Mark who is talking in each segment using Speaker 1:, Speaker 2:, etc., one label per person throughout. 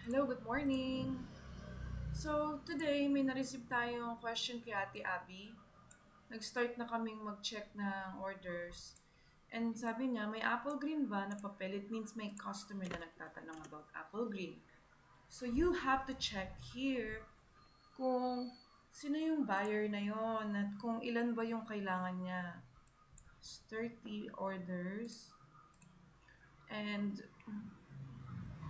Speaker 1: Hello, good morning. So, today may na-receive tayong question kay Ate Abby. Nag-start na kaming mag-check ng orders. And sabi niya, may apple green ba na papel? It means may customer na nagtatanong about apple green. So, you have to check here kung sino yung buyer na yon at kung ilan ba yung kailangan niya. 30 orders. And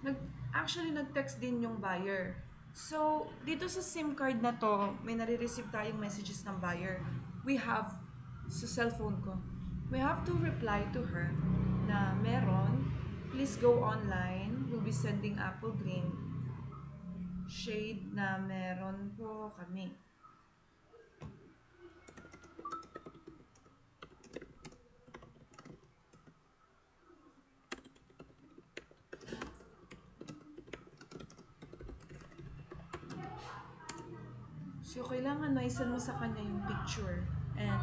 Speaker 1: nag actually nag-text din yung buyer. So, dito sa SIM card na to, may nare-receive tayong messages ng buyer. We have, sa cellphone ko, we have to reply to her na meron, please go online, we'll be sending apple green shade na meron po kami. So, kailangan na isend mo sa kanya yung picture. And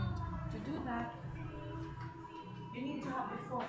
Speaker 1: to do that, you need to have the phone.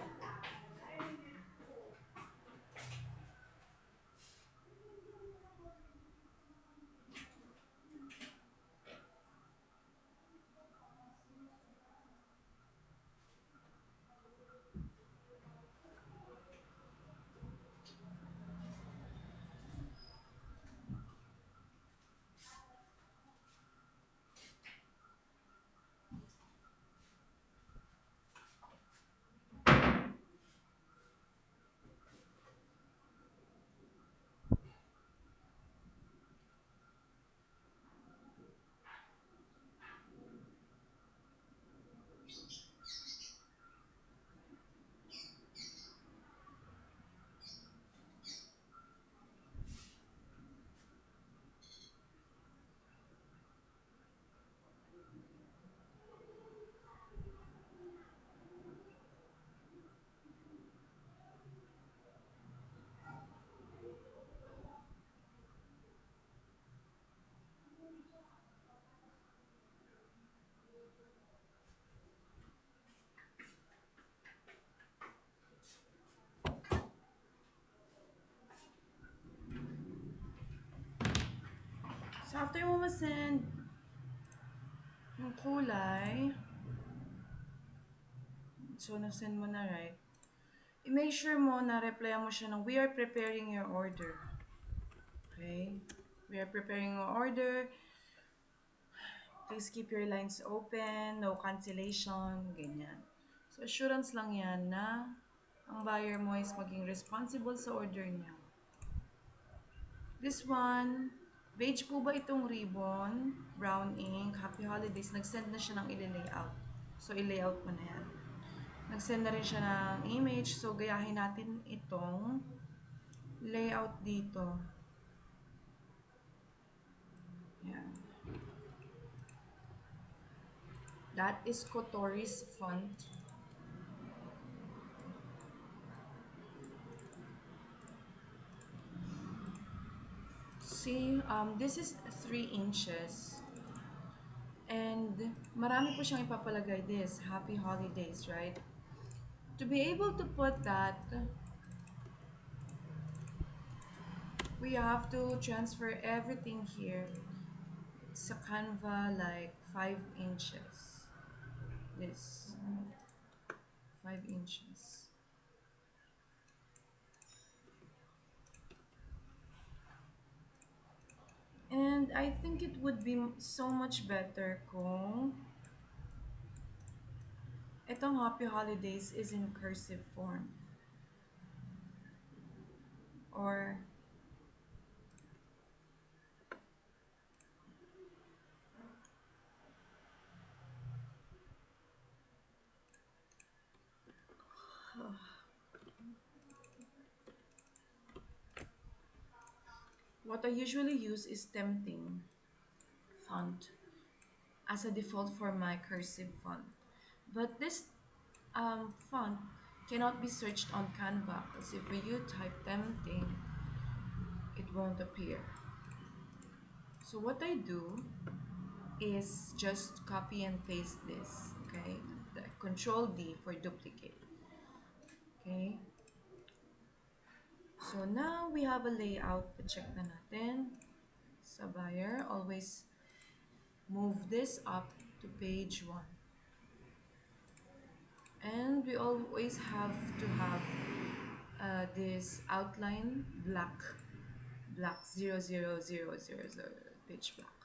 Speaker 1: So, after mo ma-send yung kulay, so, na-send mo na, right? I-make sure mo na reply mo siya ng, we are preparing your order. Okay? We are preparing your order. Please keep your lines open, no cancellation, ganyan. So, assurance lang yan na ang buyer mo is maging responsible sa order niya. This one, beige po ba itong ribbon? Brown ink, Happy Holidays. Nag-send na siya ng i-layout. So, i-layout mo na yan. Nag-send na rin siya ng image. So, gayahin natin itong layout dito. Yan. That is Kotori's font. See, this is 3 inches. And marami po siyang ipapalagay this. Happy Holidays, right? To be able to put that, we have to transfer everything here. It's a Canva like 5 inches. This. 5 inches. And I think it would be so much better kung itong Happy Holidays is in cursive form. Or what I usually use is Tempting font as a default for my cursive font. But this font cannot be searched on Canva because if you type Tempting, it won't appear. So what I do is just copy and paste this, okay? The Control D for duplicate, okay? So now we have a layout. Check na natin. Sa buyer, always move this up to page 1. And we always have to have this outline black 00000, pitch black.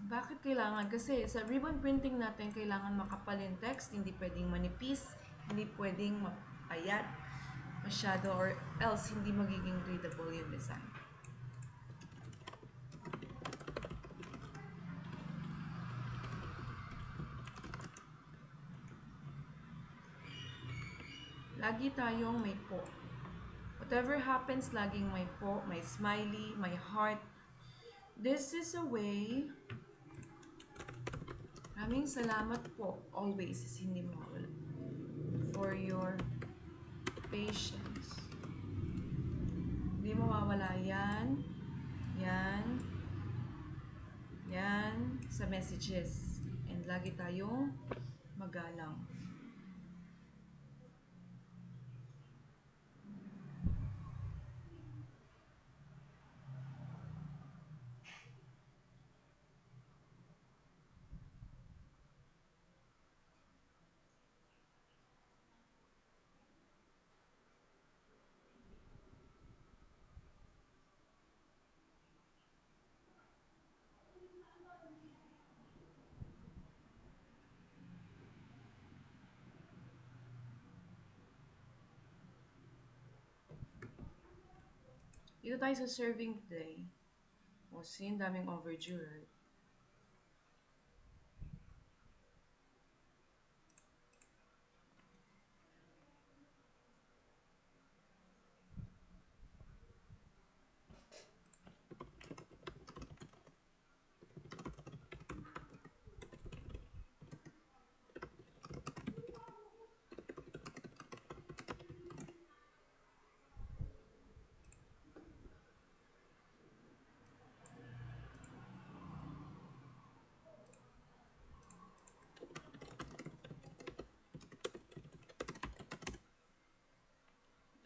Speaker 1: Bakit kailangan? Kasi sa ribbon printing natin, kailangan makapal yung text, hindi pwedeng manipis, hindi pwedeng mapayat masyado, or else hindi magiging readable yung design. Lagi tayong may po. Whatever happens, laging may po, may smiley, may heart. This is a way. Maraming salamat po, always, hindi mawala, for your patience. Hindi mawawala yan, yan, yan sa messages. And lagi tayong magalang. Dito tayo sa serving today. O, see, daming overdue, right?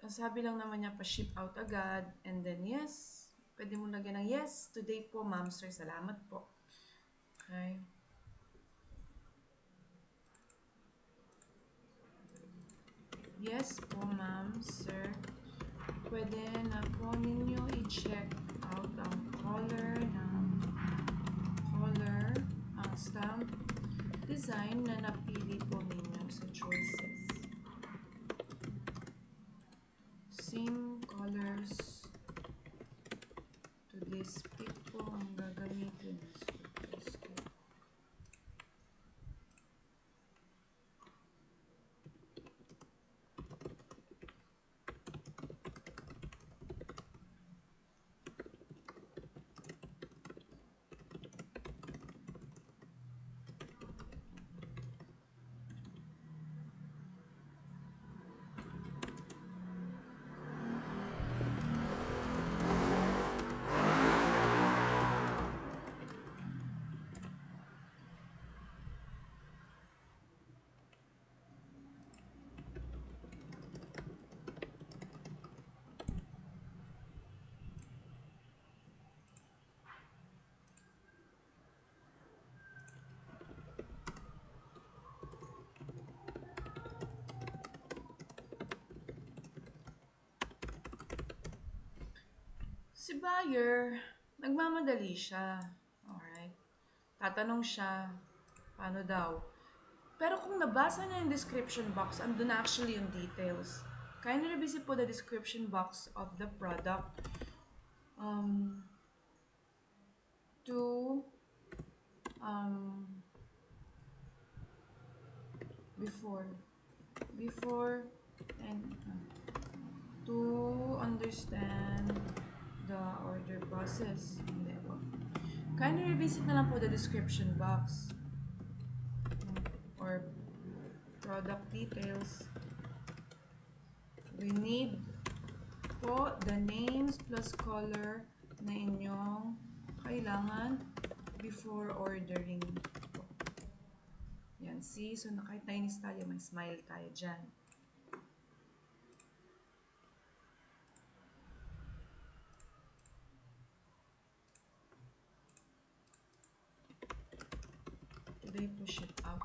Speaker 1: Ang sabi lang naman niya, pa-ship out agad. And then, yes. Pwede mo lagyan ng yes. Today po, ma'am, sir. Salamat po. Okay. Yes po, ma'am, sir. Pwede na po ninyo i-check out ang color, ang stamp design na napili po ninyo sa choices. Same colors to this pick po ang gagamitin. Si buyer, nagmamadali siya. Alright? Tatanong siya, paano daw? Pero kung nabasa niya yung description box, andun na actually yung details. Kindly revisit po the description box of the product to before and to understand the order process. Hindi po. Kindly revisit na lang po the description box or product details. We need po the names plus color na inyong kailangan before ordering po. Yan, see? So, kahit nainis tayo, may smile tayo dyan. I push it out?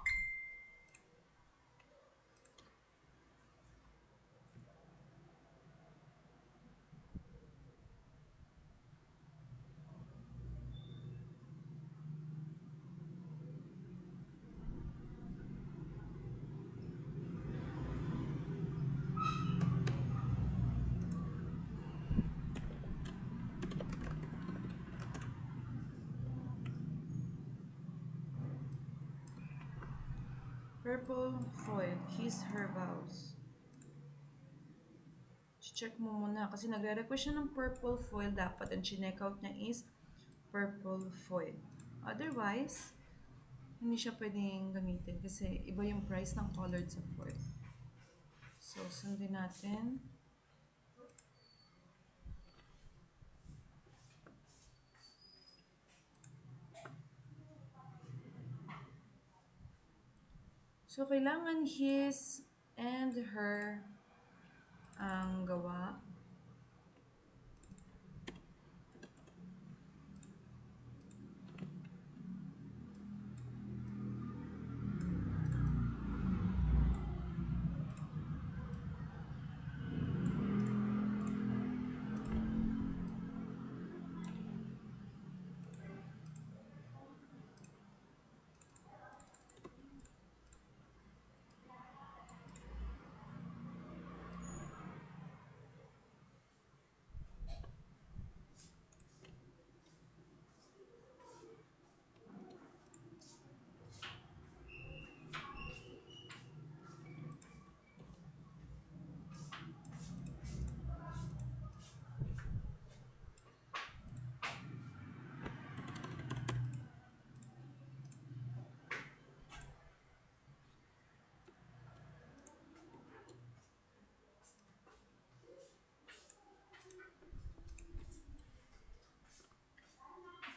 Speaker 1: Purple foil, his, her vows. Check mo muna kasi nagre-request siya ng purple foil, dapat ang chinekout niya is purple foil. Otherwise, hindi siya pwedeng gamitin kasi iba yung price ng colored sa foil. So, sundin natin. So, kailangan his and her ang gawa.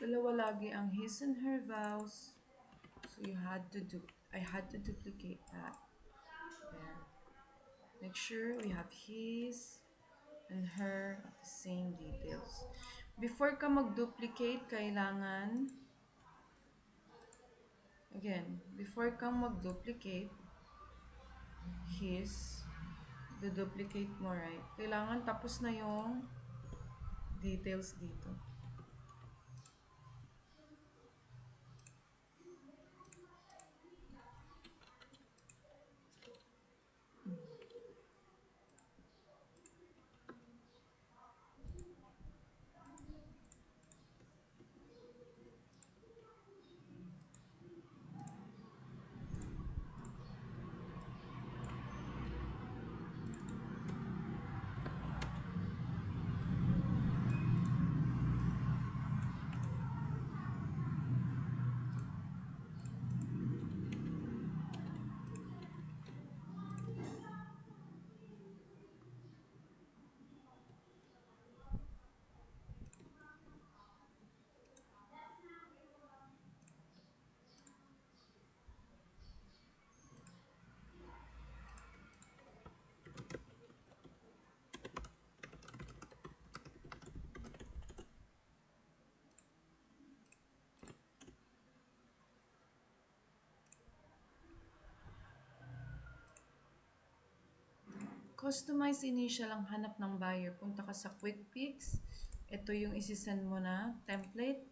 Speaker 1: Dalawa lagi ang his and her vows. So I had to duplicate that. There. Make sure we have his and her at the same details. Before ka mag-duplicate, kailangan, again, before ka mag-duplicate, his, duplicate mo, right? Kailangan tapos na yung details dito. Customize initial ang hanap ng buyer. Punta ka sa Quick Picks. Ito yung isisend mo na template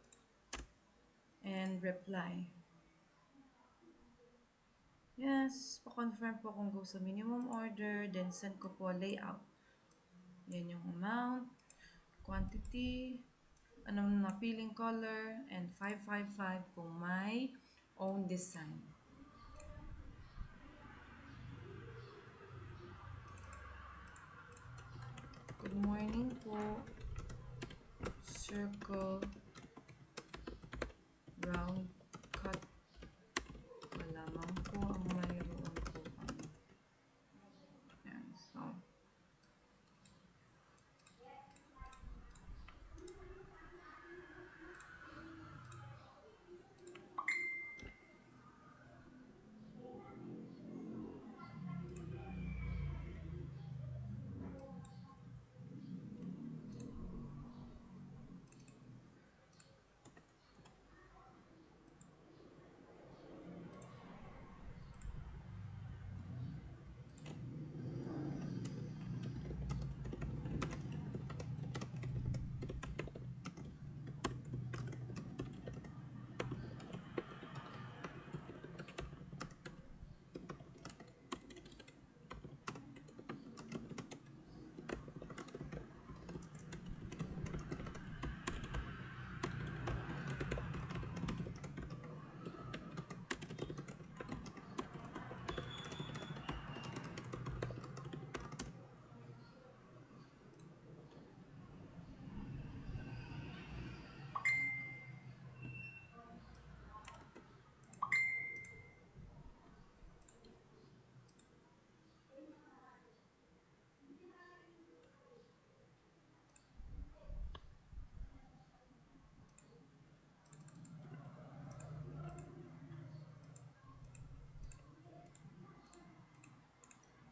Speaker 1: and reply. Yes, pa-confirm po kung go sa minimum order, then send ko po layout. Yan yung amount, quantity, anong napiling color, and 555 kung may own design. Good morning po. Circle, round, cut. Malamang po ang mayroon po kami. Yan, so.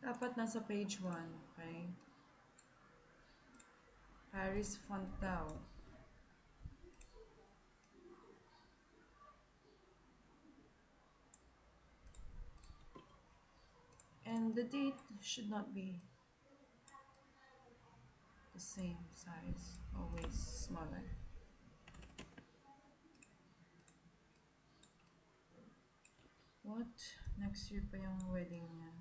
Speaker 1: Dapat nasa page 1, okay? Paris font daw. And the date should not be the same size, always smaller. What? Next year pa yung wedding niya.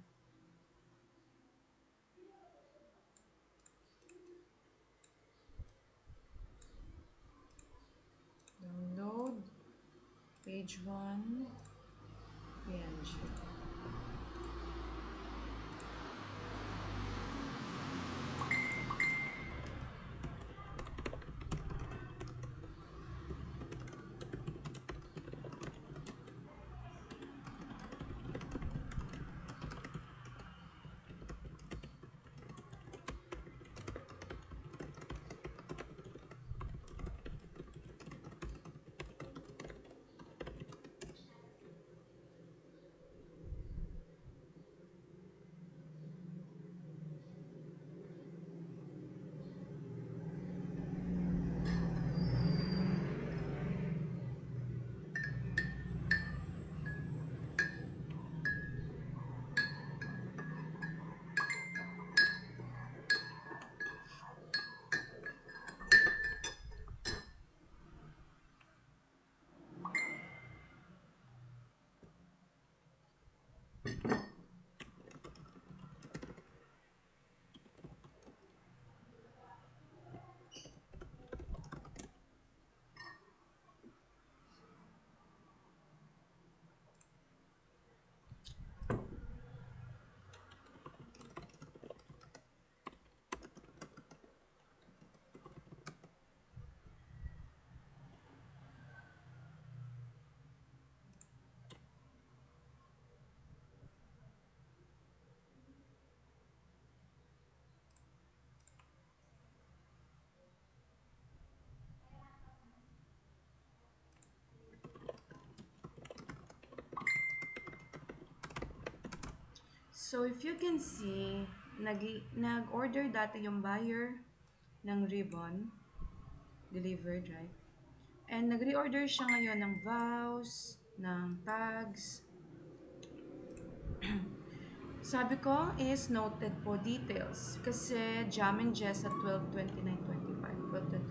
Speaker 1: Download. Page 1. PNG. So, if you can see, nag-order dati yung buyer ng ribbon, delivered, right? And nag-reorder siya ngayon ng vows, ng tags. Sabi ko is noted po details. Kasi Jam and Jess at 12/29/25.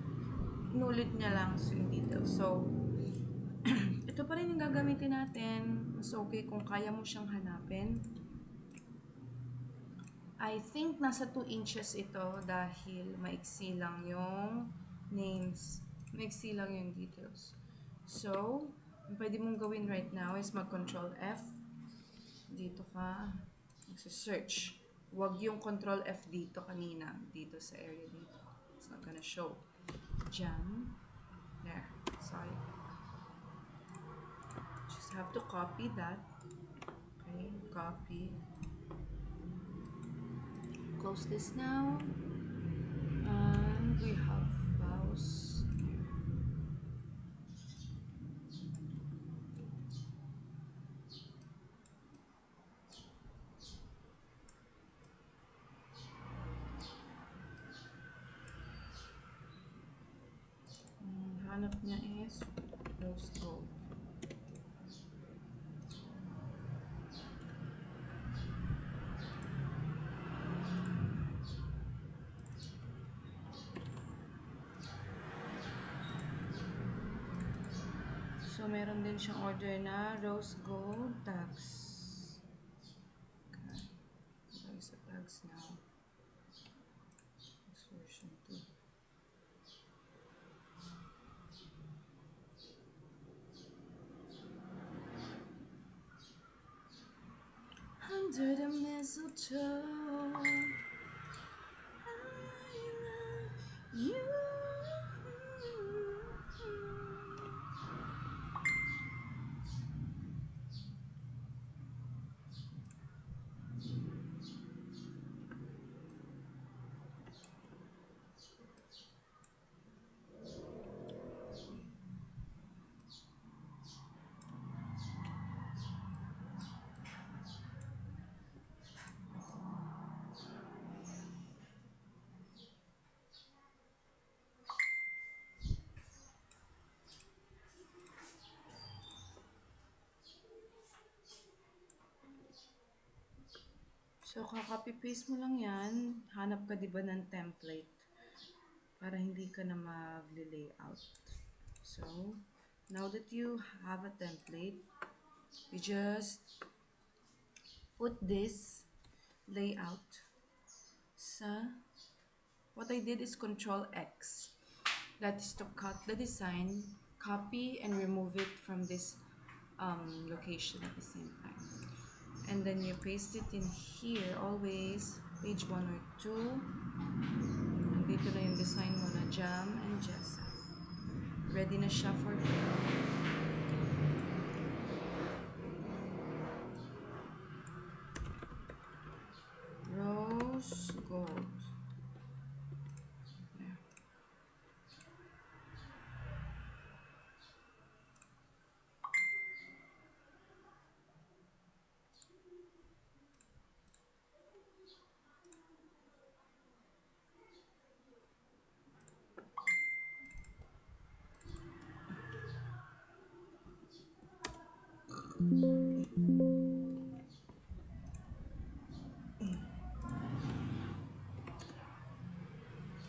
Speaker 1: Inulit niya lang yung details. So, ito pa rin yung gagamitin natin. Mas okay kung kaya mo siyang hanapin. I think nasa 2 inches ito dahil maiksi lang yung names. Maiksi lang yung details. So, ang pwede mong gawin right now is mag-Control F. Dito ka. Magsa-search. Huwag yung Control F dito kanina. Dito sa area dito. It's not gonna show. Jam. There. Sorry. Just have to copy that. Okay. Copy. Close this now. And we have vows. Hanap niya is rose gold. So, meron din siyang order na rose gold tags. Okay, sa tags now. Version 2. Under the mistletoe, I love you. So, kaka-paste mo lang yan. Hanap ka diba ng template para hindi ka na mag-layout. So, now that you have a template, you just put this layout sa, what I did is Control X. That is to cut the design, copy and remove it from this location at the same time. And then you paste it in here always, page 1 or 2. Nandito na yung design mo na Jam and Jessa. Ready na siya for print. Rose Gold. There.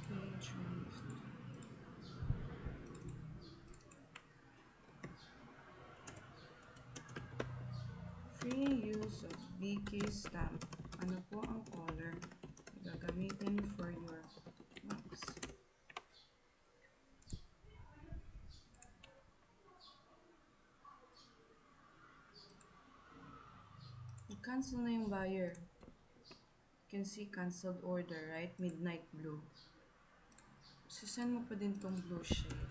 Speaker 1: Page removed. Free use of BK stamp. Ano po ang color na gagamitin for your box? I-cancel na yung buyer. You can see canceled order, right? Midnight blue. Sisend mo pa din tong blue shade.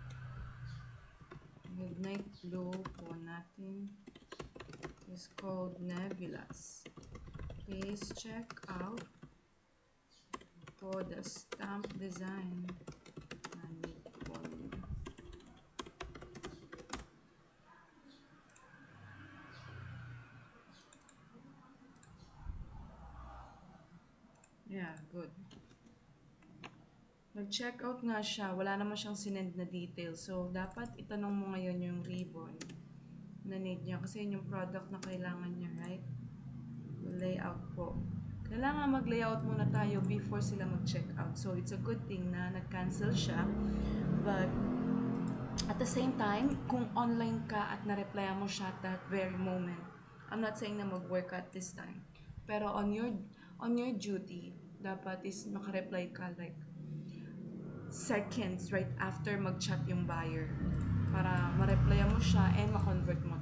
Speaker 1: Midnight blue po natin is called Nebulas. Please check out for the stamp design. Yeah, good. Nag-check out nga siya. Wala naman siyang sinend na details. So, dapat itanong mo ngayon yung ribbon na need niya. Kasi yun yung product na kailangan niya, right? Layout po. Kailangan mag-layout muna tayo before sila mag-check out. So, it's a good thing na nag-cancel siya. But, at the same time, kung online ka at na-replyan mo siya at that very moment, I'm not saying na mag-work at this time. Pero on your duty, dapat is makareply ka like seconds right after mag-chat yung buyer para ma-replyan mo siya and ma-convert mo